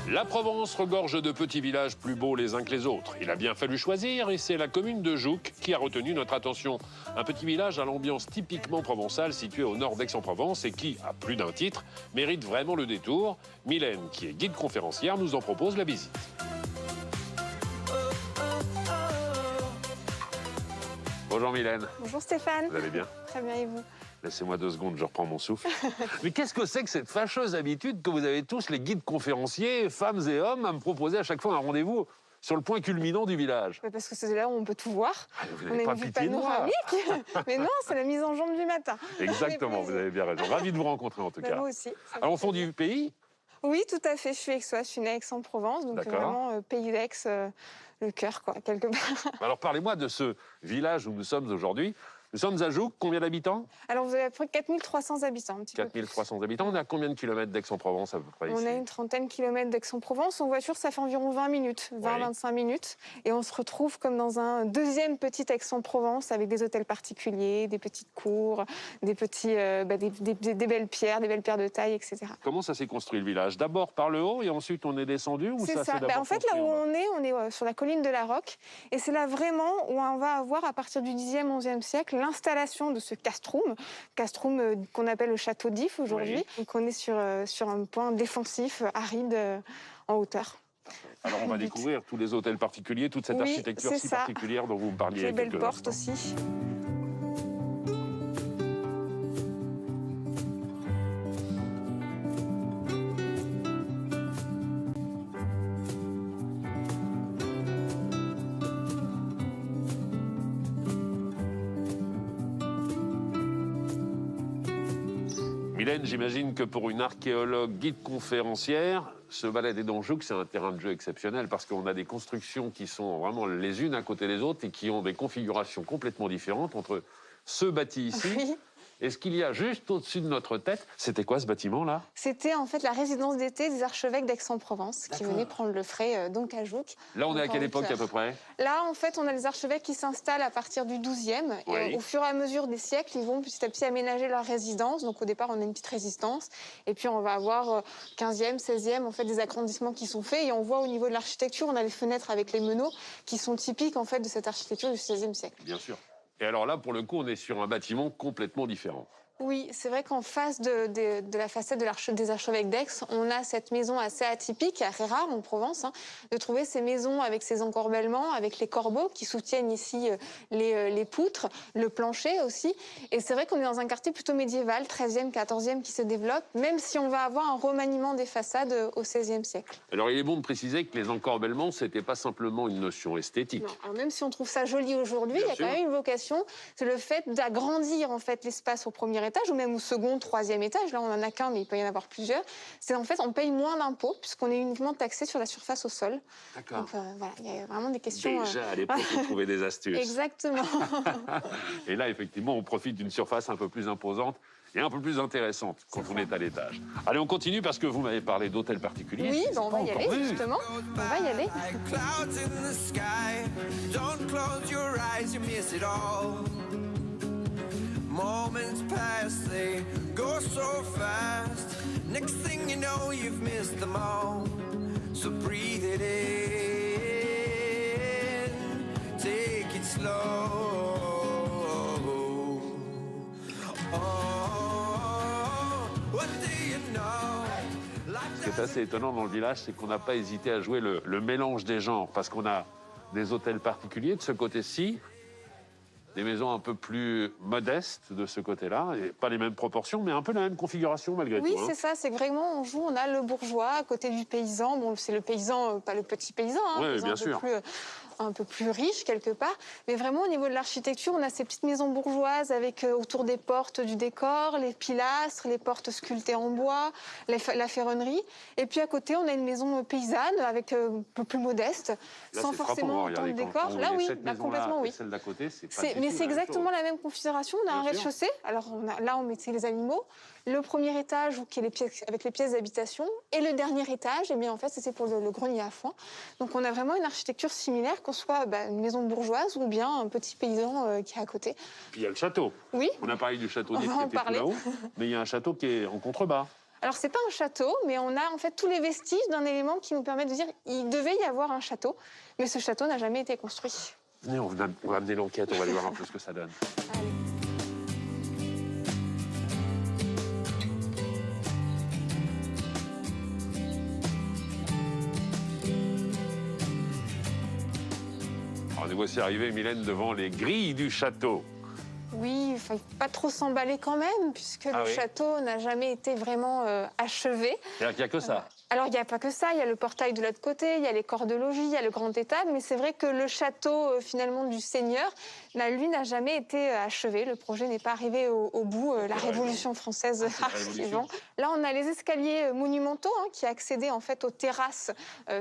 La Provence regorge de petits villages plus beaux les uns que les autres. Il a bien fallu choisir et c'est la commune de Jouques qui a retenu notre attention. Un petit village à l'ambiance typiquement provençale situé au nord d'Aix-en-Provence et qui, à plus d'un titre, mérite vraiment le détour. Mylène, qui est guide conférencière, nous en propose la visite. Bonjour Mylène. Bonjour Stéphane. Vous allez bien? Très bien, et vous? Laissez-moi 2 secondes, je reprends mon souffle. Mais qu'est-ce que c'est que cette fâcheuse habitude que vous avez tous, les guides conférenciers, femmes et hommes, à me proposer à chaque fois un rendez-vous sur le point culminant du village? Parce que c'est là où on peut tout voir. Vous On n'avez a pas une vue pitié de moi. panoramique. Mais non, c'est la mise en jambe du matin. Exactement, vous avez bien raison. Ravi de vous rencontrer en tout cas. Moi aussi. Alors, au fond du pays? Oui, tout à fait. Je suis aixoise, je suis née à Aix-en-Provence, donc vraiment pays d'Aix, le cœur, quoi, quelque part. Alors, parlez-moi de ce village où nous sommes aujourd'hui. Nous sommes à Jouques, combien d'habitants? Alors, vous avez à peu près 4300 habitants. 4300 habitants. On est à combien de kilomètres d'Aix-en-Provence à peu près ici? On a une trentaine de kilomètres d'Aix-en-Provence. En voiture, ça fait environ 20 minutes, 20-25 minutes. Et on se retrouve comme dans un deuxième petit Aix-en-Provence avec des hôtels particuliers, des petites cours, des belles pierres de taille, etc. Comment ça s'est construit le village? D'abord par le haut et ensuite on est descendu ou C'est ça. En fait, là où on est sur la colline de la Roque. Et c'est là vraiment où on va avoir, à partir du 10e, 11e siècle, l'installation de ce castrum qu'on appelle le château d'If aujourd'hui. Donc on est sur un point défensif, aride, en hauteur. Alors on va découvrir tous les hôtels particuliers, toute cette architecture si particulière dont vous me parliez. Les belles portes aussi. Mylène, j'imagine que pour une archéologue guide conférencière, se balader dans Jouques, c'est un terrain de jeu exceptionnel parce qu'on a des constructions qui sont vraiment les unes à côté des autres et qui ont des configurations complètement différentes entre ce bâti ici et ce qu'il y a juste au-dessus de notre tête. C'était quoi ce bâtiment-là? C'était en fait la résidence d'été des archevêques d'Aix-en-Provence qui venaient prendre le frais donc à Jouques. Là, on est à quelle époque à peu près? Là, en fait, on a les archevêques qui s'installent à partir du 12e. Et au fur et à mesure des siècles, ils vont petit à petit aménager leur résidence. Donc au départ, on a une petite résistance. Et puis on va avoir 15e, 16e, en fait, des agrandissements qui sont faits. Et on voit au niveau de l'architecture, on a les fenêtres avec les meneaux qui sont typiques en fait de cette architecture du 16e siècle. Bien sûr. Et alors là, pour le coup, on est sur un bâtiment complètement différent. Oui, c'est vrai qu'en face de la façade des archevêques d'Aix, on a cette maison assez atypique, assez rare en Provence, de trouver ces maisons avec ces encorbellements, avec les corbeaux qui soutiennent ici les poutres, le plancher aussi. Et c'est vrai qu'on est dans un quartier plutôt médiéval, 13e, 14e, qui se développe, même si on va avoir un remaniement des façades au 16e siècle. Alors il est bon de préciser que les encorbellements, c'était pas simplement une notion esthétique. Non, alors même si on trouve ça joli aujourd'hui, il y a quand même une vocation, c'est le fait d'agrandir en fait l'espace au premier étage ou même au second, 3e étage. Là, on en a qu'un, mais il peut y en avoir plusieurs. C'est en fait, on paye moins d'impôts puisqu'on est uniquement taxé sur la surface au sol. D'accord. Donc voilà, il y a vraiment des questions. Déjà à l'époque, on trouvait des astuces. Exactement. Et là, effectivement, on profite d'une surface un peu plus imposante et un peu plus intéressante quand on est à l'étage. Allez, on continue parce que vous m'avez parlé d'hôtels particuliers. Oui, on va y aller justement. On va y aller. Moments pass, they go so fast. Next thing you know, you've missed them all. So breathe it in, take it slow. Oh, what do you know? Ce qui est assez étonnant dans le village, c'est qu'on n'a pas hésité à jouer le mélange des genres parce qu'on a des hôtels particuliers de ce côté-ci, des maisons un peu plus modestes de ce côté-là, et pas les mêmes proportions, mais un peu la même configuration malgré tout. Oui, c'est ça, c'est que vraiment on joue, on a le bourgeois à côté du paysan. Bon, c'est le paysan, pas le petit paysan, Oui, bien sûr. Un peu plus riche quelque part. Mais vraiment au niveau de l'architecture, on a ces petites maisons bourgeoises avec autour des portes du décor, les pilastres, les portes sculptées en bois, la ferronnerie. Et puis à côté, on a une maison paysanne avec un peu plus modeste, là, sans forcément autant de décor. Là, oui, là, complètement, oui. Celle d'à côté, c'est pas Mais c'est exactement la même configuration. On a un rez-de-chaussée. Alors là, on mettait les animaux. Le premier étage, qui est avec les pièces d'habitation, et le dernier étage, eh bien, en fait, c'est pour le grenier à foin. Donc, on a vraiment une architecture similaire, qu'on soit une maison bourgeoise ou bien un petit paysan qui est à côté. Puis il y a le château. Oui. On a parlé du château d'If qui était tout là-haut, mais il y a un château qui est en contrebas. Alors, c'est pas un château, mais on a en fait tous les vestiges d'un élément qui nous permet de dire qu'il devait y avoir un château, mais ce château n'a jamais été construit. Venez, on va amener l'enquête, on va aller voir un peu ce que ça donne. Allez. Alors, nous voici arrivés, Mylène, devant les grilles du château. Oui, il faut pas trop s'emballer quand même, puisque le château n'a jamais été vraiment achevé. C'est-à-dire qu'il n'y a que ça. Alors, il n'y a pas que ça, il y a le portail de l'autre côté, il y a les corps de logis, il y a le grand étable, mais c'est vrai que le château, finalement, du seigneur, lui, n'a jamais été achevé. Le projet n'est pas arrivé au bout, la Révolution française arrivant. Là, on a les escaliers monumentaux qui accédaient, en fait, aux terrasses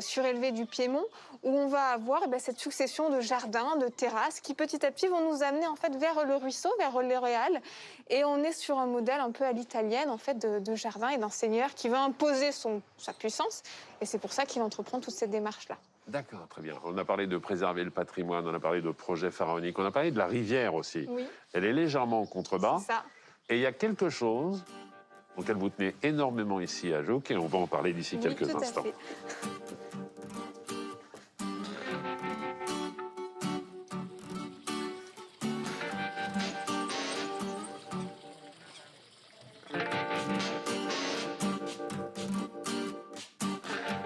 surélevées du Piémont, où on va avoir cette succession de jardins, de terrasses, qui, petit à petit, vont nous amener, en fait, vers le ruisseau, vers le Réal. Et on est sur un modèle un peu à l'italienne, en fait, de jardin et d'un seigneur qui veut imposer sa puissance. Et c'est pour ça qu'il entreprend toute cette démarche-là. D'accord, très bien. On a parlé de préserver le patrimoine, on a parlé de projets pharaoniques, on a parlé de la rivière aussi. Oui. Elle est légèrement en contrebas. C'est ça. Et il y a quelque chose auquel vous tenez énormément ici à Jouques, et on va en parler d'ici quelques tout à instants. fait.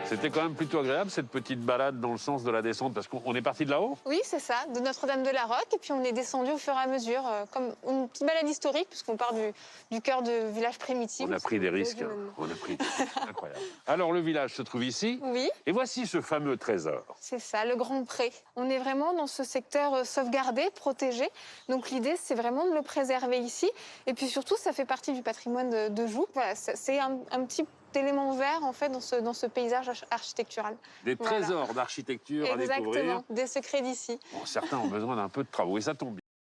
C'était quand même plutôt agréable, cette petite balade dans le sens de la descente, parce qu'on est parti de là-haut. Oui, c'est ça, de Notre-Dame-de-la-Roque. Et puis on est descendu au fur et à mesure, comme une petite balade historique, puisqu'on part du cœur de village primitif. On a pris des risques, on a pris des risques. Incroyable. Alors, le village se trouve ici. Oui. Et voici ce fameux trésor. C'est ça, le Grand Pré. On est vraiment dans ce secteur sauvegardé, protégé. Donc l'idée, c'est vraiment de le préserver ici. Et puis surtout, ça fait partie du patrimoine de Jouques. Voilà, c'est un petit élément vert, en fait, dans ce paysage architectural. Des trésors d'architecture à découvrir. Exactement, des secrets d'ici. Bon, certains ont besoin d'un peu de travaux, et ça tombe bien.